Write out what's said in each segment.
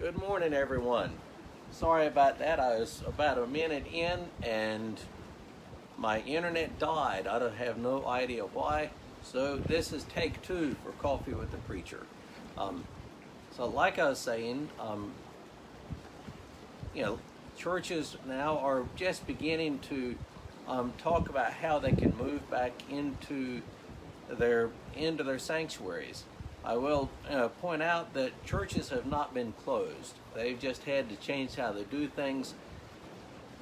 Good morning, everyone. Sorry about that. I was about a minute in and my internet died. I don't have no idea why. So this is take 2 for Coffee with the Preacher. So like I was saying, churches now are just beginning to talk about how they can move back into their sanctuaries. I will point out that churches have not been closed. They've just had to change how they do things.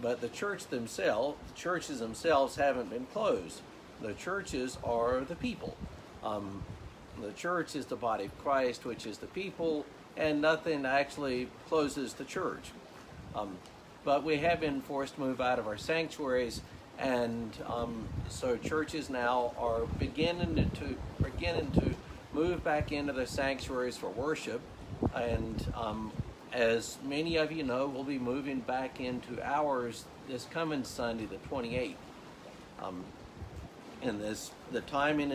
But the churches themselves haven't been closed. The churches are the people. The church is the body of Christ, which is the people, and nothing actually closes the church. But we have been forced to move out of our sanctuaries, and so churches now are beginning to move back into their sanctuaries for worship, and as many of you know, we'll be moving back into ours this coming Sunday, the 28th. And the timing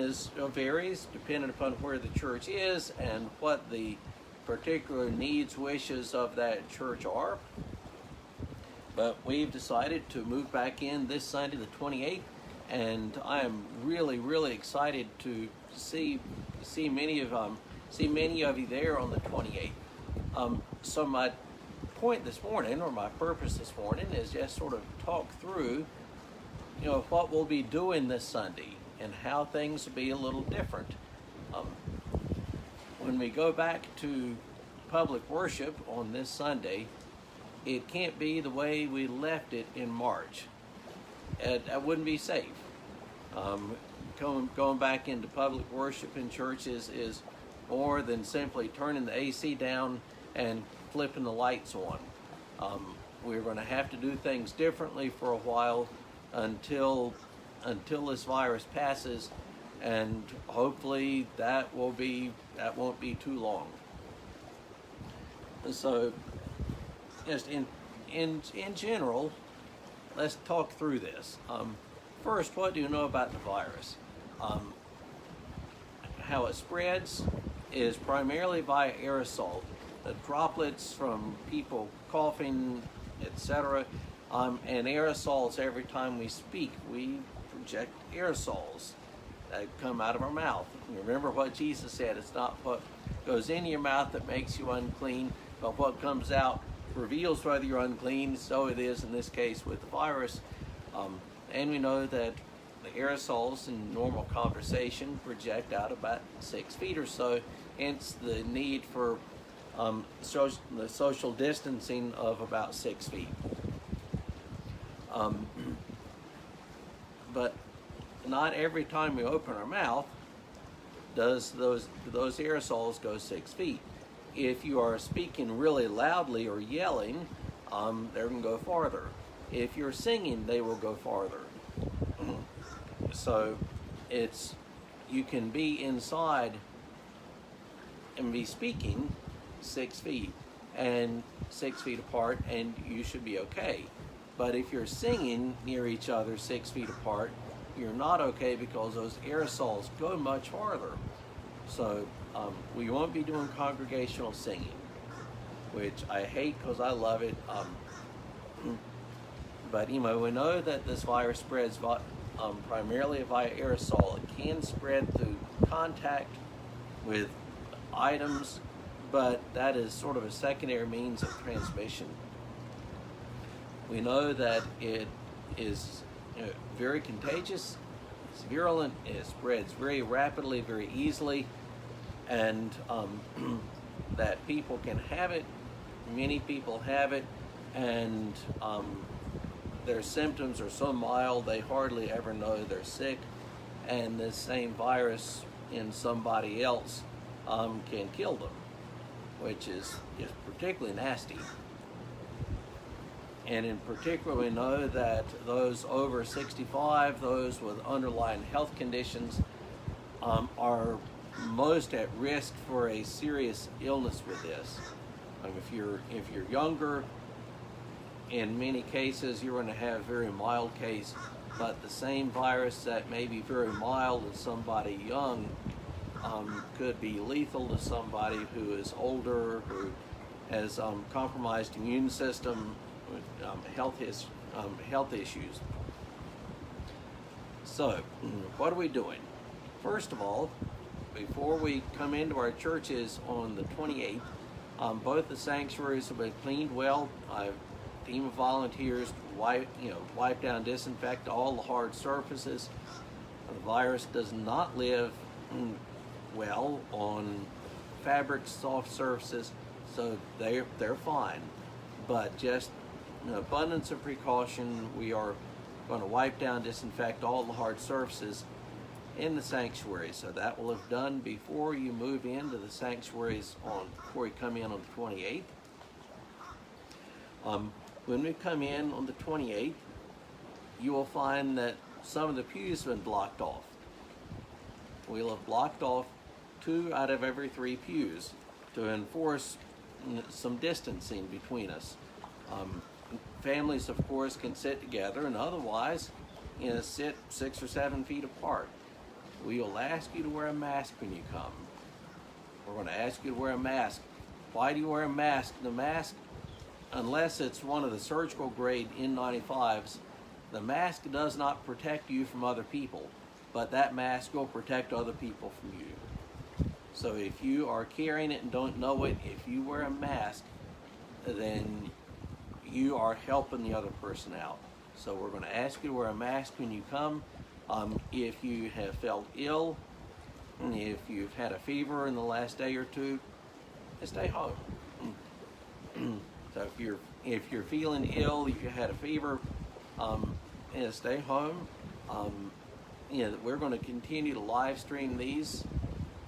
varies depending upon where the church is and what the particular needs, wishes of that church are. But we've decided to move back in this Sunday, the 28th, and I am really, really excited to see many of you there on the 28th. So my point this morning, or my purpose this morning, is just sort of talk through, what we'll be doing this Sunday and how things will be a little different. When we go back to public worship on this Sunday, it can't be the way we left it in March. That wouldn't be safe. Going back into public worship in churches is more than simply turning the AC down and flipping the lights on. We're going to have to do things differently for a while until this virus passes, and hopefully that won't be too long. And so, just in general, let's talk through this. First, what do you know about the virus? How it spreads is primarily via aerosol. The droplets from people coughing, etc. And aerosols, every time we speak, we project aerosols that come out of our mouth. Remember what Jesus said, it's not what goes in your mouth that makes you unclean, but what comes out reveals whether you're unclean. So it is in this case with the virus. And we know that the aerosols in normal conversation project out about 6 feet or so, hence the need for the social distancing of about 6 feet. But not every time we open our mouth does those aerosols go 6 feet. If you are speaking really loudly or yelling, they're going to go farther. If you're singing, they will go farther. So you can be inside and be speaking 6 feet and 6 feet apart, and you should be okay. But if you're singing near each other 6 feet apart, you're not okay because those aerosols go much farther. So we won't be doing congregational singing, which I hate because I love it. But we know that this virus spreads primarily via aerosol. It can spread through contact with items, but that is sort of a secondary means of transmission. We know that it is very contagious, it's virulent, it spreads very rapidly, very easily, and that people can have it. Many people have it, and their symptoms are so mild they hardly ever know they're sick, and this same virus in somebody else can kill them, which is particularly nasty. And in particular, we know that those over 65, those with underlying health conditions, are most at risk for a serious illness with this. If you're younger, in many cases, you're going to have a very mild case, but the same virus that may be very mild in somebody young could be lethal to somebody who is older, who has compromised immune system, health issues. So, what are we doing? First of all, before we come into our churches on the 28th, both the sanctuaries have been cleaned well. A team of volunteers wipe down, disinfect all the hard surfaces. The virus does not live well on fabric, soft surfaces, so they're fine. But just an abundance of precaution, we are going to wipe down, disinfect all the hard surfaces in the sanctuary. So that will have done before you move into the sanctuaries before you come in on the 28th. When we come in on the 28th, you will find that some of the pews have been blocked off. We'll have blocked off 2 out of every 3 pews to enforce some distancing between us. Families, of course, can sit together, and otherwise, sit 6 or 7 feet apart. We will ask you to wear a mask when you come. We're going to ask you to wear a mask. Why do you wear a mask? The mask, unless it's one of the surgical grade N95s, the mask does not protect you from other people, but that mask will protect other people from you. So if you are carrying it and don't know it, if you wear a mask, then you are helping the other person out. So we're going to ask you to wear a mask when you come. If you have felt ill, if you've had a fever in the last day or two, stay home. So if you're feeling ill, if you had a fever, stay home. We're going to continue to live stream these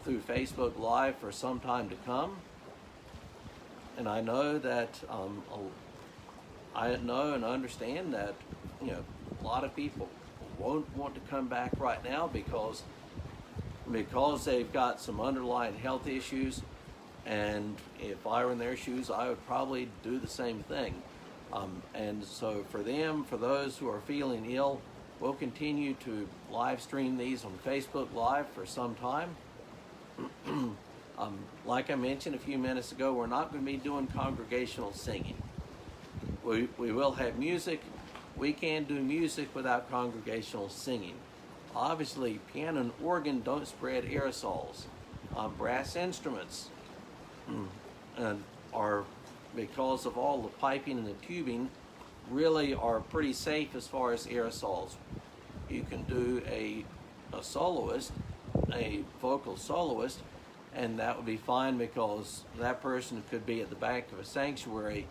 through Facebook Live for some time to come. And I know that I know and understand that a lot of people won't want to come back right now because they've got some underlying health issues, and if I were in their shoes, I would probably do the same thing. And so for those who are feeling ill, we'll continue to live stream these on Facebook Live for some time. Like I mentioned a few minutes ago, we're not going to be doing congregational singing. We will have music. We can't do music without congregational singing. Obviously, piano and organ don't spread aerosols. Brass instruments are, because of all the piping and the tubing, really are pretty safe as far as aerosols. You can do a soloist, a vocal soloist, and that would be fine because that person could be at the back of a sanctuary,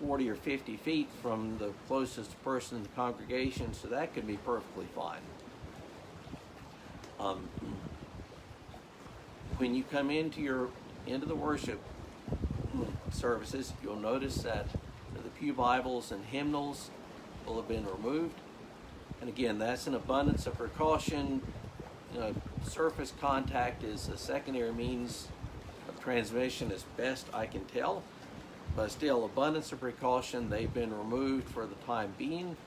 40 or 50 feet from the closest person in the congregation, so that could be perfectly fine. When you come into the worship services, you'll notice that the pew Bibles and hymnals will have been removed. And again, that's an abundance of precaution. Surface contact is a secondary means of transmission as best I can tell. But still, abundance of precaution. They've been removed for the time being.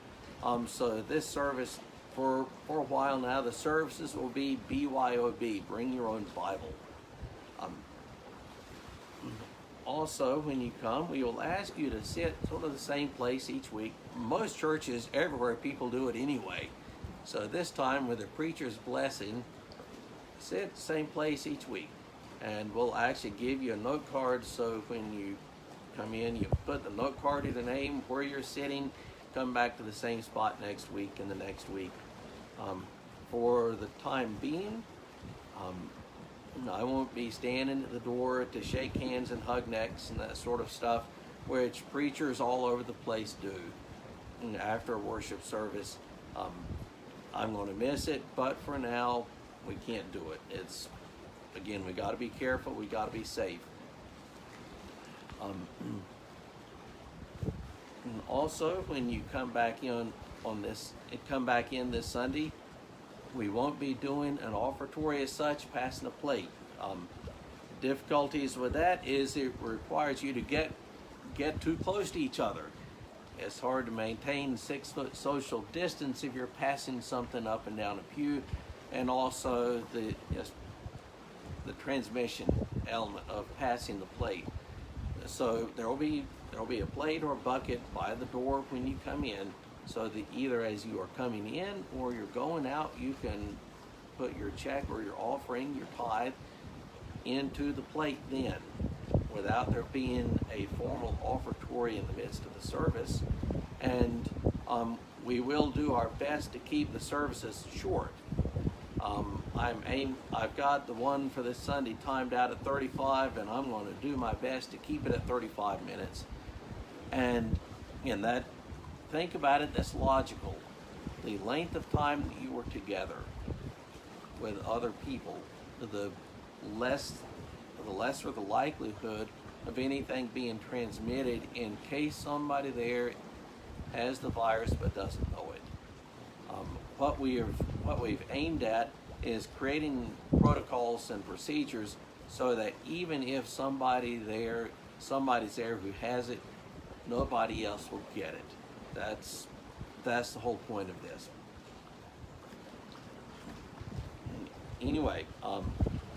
So this service, for a while now, the services will be BYOB, bring your own Bible. Also, when you come, we will ask you to sit sort of the same place each week. Most churches, everywhere, people do it anyway. So this time, with the preacher's blessing, sit the same place each week. And we'll actually give you a note card, so when you come in, you put the note card in the name, where you're sitting, come back to the same spot next week and the next week. For the time being, I won't be standing at the door to shake hands and hug necks and that sort of stuff, which preachers all over the place do. And after a worship service, I'm going to miss it, but for now, we can't do it. Again, we got to be careful, we got to be safe. And also, when you come back in this Sunday, we won't be doing an offertory as such, passing a plate. Difficulties with that is it requires you to get too close to each other. It's hard to maintain 6-foot social distance if you're passing something up and down a pew, and also the transmission element of passing the plate. So there'll be a plate or a bucket by the door when you come in, so that either as you are coming in or you're going out, you can put your check or your offering, your tithe, into the plate then, without there being a formal offertory in the midst of the service. And we will do our best to keep the services short. I've got the one for this Sunday timed out at 35, and I'm going to do my best to keep it at 35 minutes. And in that, think about it, that's logical. The length of time that you were together with other people, the lesser the likelihood of anything being transmitted in case somebody there has the virus but doesn't know it. What we've aimed at is creating protocols and procedures so that even if somebody's there who has it, nobody else will get it. That's the whole point of this. Anyway,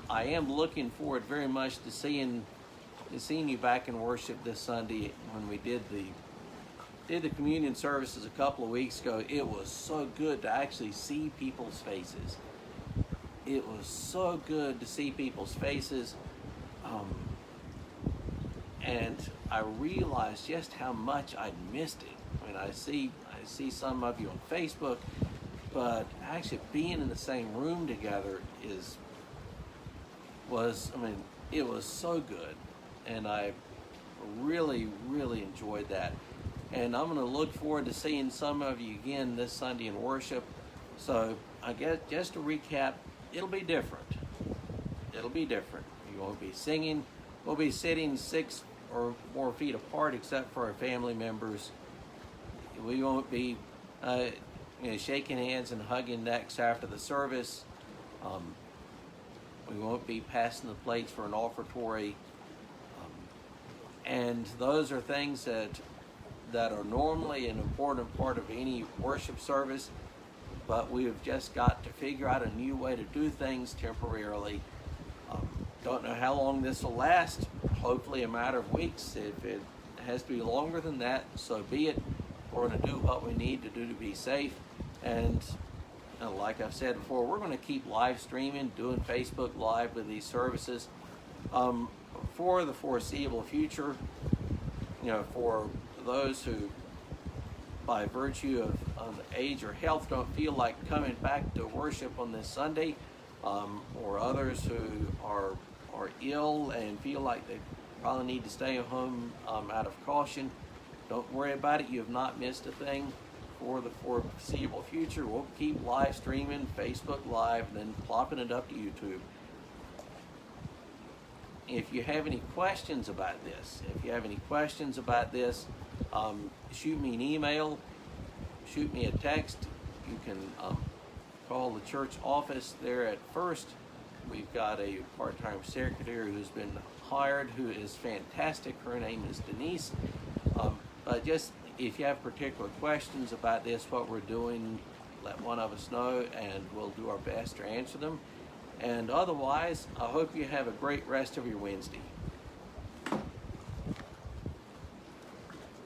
I am looking forward very much to seeing you back in worship this Sunday. When we did the communion services a couple of weeks ago, it was so good to actually see people's faces. It was so good to see people's faces, and I realized just how much I'd missed it. I mean, I see some of you on Facebook, but actually being in the same room together it was so good, and I really, really enjoyed that. And I'm going to look forward to seeing some of you again this Sunday in worship. So I guess just to recap, it'll be different. It'll be different. You won't be singing. We'll be sitting 6 or more feet apart, except for our family members. We won't be shaking hands and hugging necks after the service. We won't be passing the plates for an offertory. And those are things that are normally an important part of any worship service, but we've just got to figure out a new way to do things temporarily. Don't know how long this will last. Hopefully a matter of weeks. If it has to be longer than that, so be it. We're going to do what we need to do to be safe. And like I've said before, we're going to keep live streaming, doing Facebook Live with these services for the foreseeable future. For those who, by virtue of age or health, don't feel like coming back to worship on this Sunday, or others who are ill and feel like they probably need to stay at home out of caution, don't worry about it. You have not missed a thing. For the foreseeable future, we'll keep live streaming, Facebook Live, and then plopping it up to YouTube. If you have any questions about this, shoot me an email, shoot me a text. You can call the church office there at First. We've got a part-time secretary who's been hired, who is fantastic. Her name is Denise. But just if you have particular questions about this, what we're doing, let one of us know, and we'll do our best to answer them. And otherwise, I hope you have a great rest of your Wednesday.